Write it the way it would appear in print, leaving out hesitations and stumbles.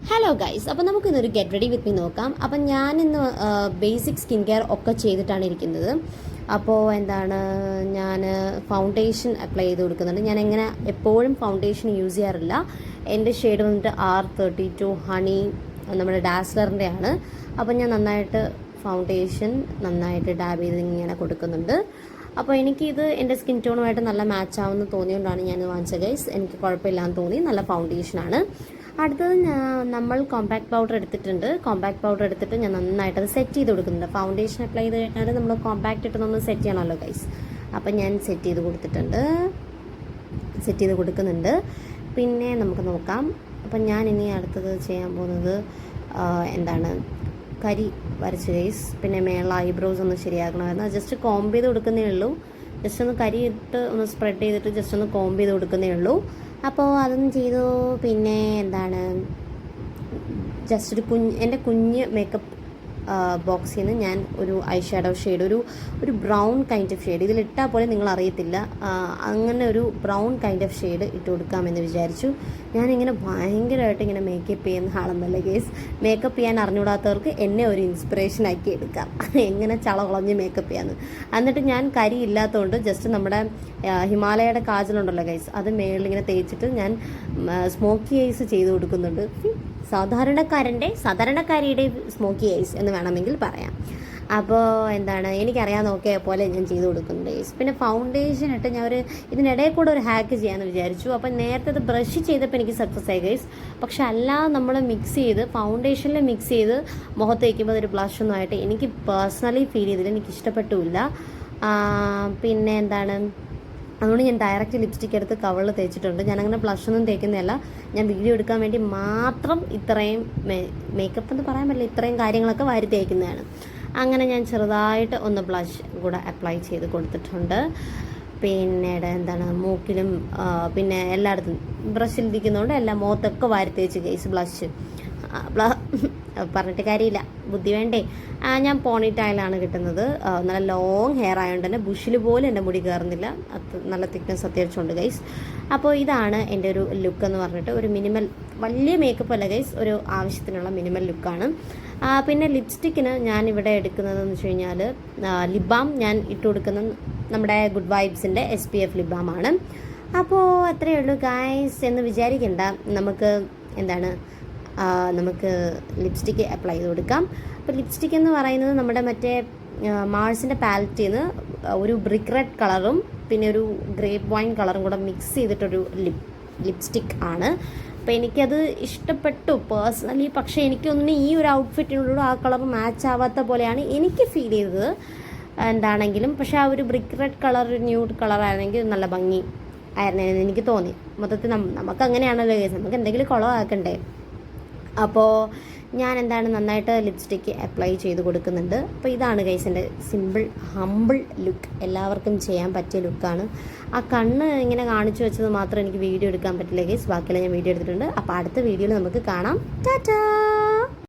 Hello guys, അപ്പോൾ നമുക്കിന്നൊരു get ready with me നോക്കാം. അപ്പം ഞാനിന്ന് ബേസിക് സ്കിൻ കെയർ ഒക്കെ ചെയ്തിട്ടാണ് ഇരിക്കുന്നത്. അപ്പോൾ ഞാൻ ഫൗണ്ടേഷൻ അപ്ലൈ ചെയ്ത് കൊടുക്കുന്നുണ്ട്. ഞാൻ എങ്ങനെ എപ്പോഴും ഫൗണ്ടേഷൻ യൂസ് ചെയ്യാറില്ല. എൻ്റെ ഷെയ്ഡ് വന്നിട്ട് R32 ഹണി നമ്മുടെ ഡാസ്ലറിൻ്റെ ആണ്. അപ്പം ഞാൻ നന്നായിട്ട് ഫൗണ്ടേഷൻ നന്നായിട്ട് ഡാബ് ചെയ്ത് ഇങ്ങനെ കൊടുക്കുന്നുണ്ട്. അപ്പോൾ എനിക്കിത് എൻ്റെ സ്കിൻ ടോണുമായിട്ട് നല്ല മാച്ച് ആവുമെന്ന് തോന്നിയുകൊണ്ടാണ് ഞാൻ വാങ്ങിച്ചത് ഗൈസ്. എനിക്ക് കുഴപ്പമില്ലാന്ന് തോന്നി. നല്ല ഫൗണ്ടേഷനാണ്. അടുത്തത് നമ്മൾ കോമ്പാക്ട് പൗഡർ എടുത്തിട്ടുണ്ട്. കോമ്പാക്ട് പൗഡർ എടുത്തിട്ട് ഞാൻ നന്നായിട്ട് അത് സെറ്റ് ചെയ്ത് കൊടുക്കുന്നുണ്ട്. ഫൗണ്ടേഷൻ അപ്ലൈ ചെയ്ത് കഴിഞ്ഞാൽ നമ്മൾ കോമ്പാക്ട് ഇട്ടൊന്ന് സെറ്റ് ചെയ്യണമല്ലോ ഗൈസ്. അപ്പം ഞാൻ സെറ്റ് ചെയ്ത് കൊടുക്കുന്നുണ്ട്. പിന്നെ നമുക്ക് നോക്കാം. അപ്പം ഞാൻ ഇനി അടുത്തത് ചെയ്യാൻ പോകുന്നത് കരി വരച്ച് ഗൈസ്. പിന്നെ മേള ഐബ്രോസ് ഒന്ന് ശരിയാക്കണമായിരുന്നു. ജസ്റ്റ് കോംബ് ചെയ്ത് കൊടുക്കുന്നേ ഉള്ളൂ. ജസ്റ്റ് ഒന്ന് കരി ഇട്ട് ഒന്ന് സ്പ്രെഡ് ചെയ്തിട്ട് ജസ്റ്റ് ഒന്ന് കോംബ് ചെയ്ത് കൊടുക്കുന്നേ ഉള്ളൂ. അപ്പോൾ അതൊന്നും ചെയ്തു. പിന്നെ ജസ്റ്റ് എൻ്റെ കുഞ്ഞ് മേക്കപ്പ് ബോക്സിൽ നിന്ന് ഞാൻ ഒരു ഐ ഷാഡോ ഷെയ്ഡ് ഒരു ബ്രൗൺ കൈൻഡ് ഓഫ് ഷെയ്ഡ് ഇതിലിട്ടാൽ പോലെ നിങ്ങൾ അറിയത്തില്ല, അങ്ങനെ ഒരു ബ്രൗൺ കൈൻഡ് ഓഫ് ഷെയ്ഡ് ഇട്ട് കൊടുക്കാമെന്ന് വിചാരിച്ചു. ഞാനിങ്ങനെ ഭയങ്കരമായിട്ട് ഇങ്ങനെ മേക്കപ്പ് ചെയ്യുന്ന ആളെന്നല്ല കേസ്. മേക്കപ്പ് ചെയ്യാൻ അറിഞ്ഞുകൂടാത്തവർക്ക് എന്നെ ഒരു ഇൻസ്പിറേഷൻ ആക്കി എടുക്കാം, എങ്ങനെ ചളകുളഞ്ഞ് മേക്കപ്പ് ചെയ്യാമെന്ന്. എന്നിട്ട് ഞാൻ കരി ഇല്ലാത്തതുകൊണ്ട് ജസ്റ്റ് നമ്മുടെ ഹിമാലയയുടെ കാജലുണ്ടല്ലോ ഗൈസ്, അത് മേളിലിങ്ങനെ തേച്ചിട്ട് ഞാൻ സ്മോക്കി ഐസ് ചെയ്ത് കൊടുക്കുന്നുണ്ട്. സാധാരണക്കാരിയുടെ സ്മോക്കി ഐസ് എന്ന് വേണമെങ്കിൽ പറയാം. അപ്പോൾ എനിക്കറിയാൻ നോക്കിയ പോലെ ഞാൻ ചെയ്ത് കൊടുക്കുന്നുണ്ട് ഗൈസ്. പിന്നെ ഫൗണ്ടേഷൻ ഇട്ട് ഞാൻ ഇതിനിടയിൽ കൂടെ ഒരു ഹാക്ക് ചെയ്യാമെന്ന് വിചാരിച്ചു. അപ്പം നേരത്തെ അത് ബ്രഷ് ചെയ്തപ്പോൾ എനിക്ക് സക്സസ് ആയി ഗൈസ്. പക്ഷെ അല്ലാതെ നമ്മൾ ഫൗണ്ടേഷനിൽ മിക്സ് ചെയ്ത് മുഖത്ത് വയ്ക്കുമ്പോൾ അതൊരു ബ്ലഷൊന്നും ആയിട്ട് എനിക്ക് പേഴ്സണലി ഫീൽ ചെയ്തില്ല, എനിക്ക് ഇഷ്ടപ്പെട്ടില്ല. പിന്നെ അതുകൊണ്ട് ഞാൻ ഡയറക്റ്റ് ലിപ്സ്റ്റിക് എടുത്ത് കവളിൽ തേച്ചിട്ടുണ്ട്. ഞാനങ്ങനെ ബ്ലഷൊന്നും തേക്കുന്നതല്ല, ഞാൻ വീഡിയോ എടുക്കാൻ വേണ്ടി മാത്രം ഇത്രയും മേക്കപ്പ് എന്ന് പറയാൻ പറ്റില്ല, ഇത്രയും കാര്യങ്ങളൊക്കെ വാരി തേക്കുന്നതാണ്. അങ്ങനെ ഞാൻ ചെറുതായിട്ട് ഒന്ന് ബ്ലഷ് കൂടെ അപ്ലൈ ചെയ്ത് കൊടുത്തിട്ടുണ്ട്. പിന്നീട് മൂക്കിലും പിന്നെ എല്ലായിടത്തും ബ്രഷിലിരിക്കുന്നതുകൊണ്ട് എല്ലാം മുഖത്തൊക്കെ വാരി തേച്ച് ഗൈസ് ബ്ലഷ്. പറഞ്ഞിട്ട് കാര്യമില്ല, ബുദ്ധി വേണ്ടേ. ഞാൻ പോണി ടൈലാണ് കിട്ടുന്നത്. നല്ല ലോങ് ഹെയർ ആയതുകൊണ്ട് തന്നെ ബുഷിൽ പോലും എൻ്റെ മുടി കയറുന്നില്ല, നല്ല തിക്നെസ് അത്യാവശ്യമുണ്ട് ഗൈസ്. അപ്പോൾ ഇതാണ് എൻ്റെ ഒരു ലുക്ക് എന്ന് പറഞ്ഞിട്ട് ഒരു മിനിമൽ, വലിയ മേക്കപ്പ് അല്ല ഗൈസ്, ഒരു ആവശ്യത്തിനുള്ള മിനിമൽ ലുക്കാണ്. പിന്നെ ലിപ്സ്റ്റിക്കിന് ഞാനിവിടെ എടുക്കുന്നതെന്ന് വെച്ച് കഴിഞ്ഞാൽ ലിപ് ബാം ഞാൻ ഇട്ട് കൊടുക്കുന്നത് നമ്മുടെ ഗുഡ് വൈബ്സിൻ്റെ SPF ലിപ് ബാമാണ്. അപ്പോൾ അത്രയേ ഉള്ളൂ ഗൈസ് എന്ന് വിചാരിക്കണ്ട. നമുക്ക് ലിപ്സ്റ്റിക്ക് അപ്ലൈ ചെയ്ത് കൊടുക്കാം. അപ്പോൾ ലിപ്സ്റ്റിക് എന്ന് പറയുന്നത് നമ്മുടെ മറ്റേ മാഴ്സിൻ്റെ പാലറ്റിൽ നിന്ന് ഒരു ബ്രിക്ക് റെഡ് കളറും പിന്നെ ഒരു ഗ്രേപ്പ് വൈൻ കളറും കൂടെ മിക്സ് ചെയ്തിട്ടൊരു ലിപ്സ്റ്റിക് ആണ്. അപ്പോൾ എനിക്കത് ഇഷ്ടപ്പെട്ടു പേഴ്സണലി. പക്ഷേ എനിക്കൊന്നും ഈ ഒരു ഔട്ട്ഫിറ്റിനോട് ആ കളർ മാച്ച് ആവാത്ത പോലെയാണ് എനിക്ക് ഫീൽ ചെയ്തത്. പക്ഷേ ആ ഒരു ബ്രിക്ക് റെഡ് കളർ ന്യൂഡ് കളറാണെങ്കിൽ നല്ല ഭംഗി ആയിരുന്നെന്ന് എനിക്ക് തോന്നി. മൊത്തത്തിൽ നമുക്ക് അങ്ങനെയാണല്ലോ കേസ്, നമുക്ക് എന്തെങ്കിലും കുളമാക്കണ്ടേ. അപ്പോൾ ഞാൻ നന്നായിട്ട് ലിപ്സ്റ്റിക്ക് അപ്ലൈ ചെയ്ത് കൊടുക്കുന്നുണ്ട്. അപ്പോൾ ഇതാണ് ഗൈസിൻ്റെ സിമ്പിൾ ഹമ്പിൾ ലുക്ക്, എല്ലാവർക്കും ചെയ്യാൻ പറ്റിയ ലുക്കാണ്. ആ കണ്ണ് ഇങ്ങനെ കാണിച്ചു വെച്ചത് മാത്രം എനിക്ക് വീഡിയോ എടുക്കാൻ പറ്റില്ല ഗൈസ്, ബാക്കിയെല്ലാം ഞാൻ വീഡിയോ എടുത്തിട്ടുണ്ട്. അപ്പോൾ അടുത്ത വീഡിയോയിൽ നമുക്ക് കാണാം. ടാറ്റാ.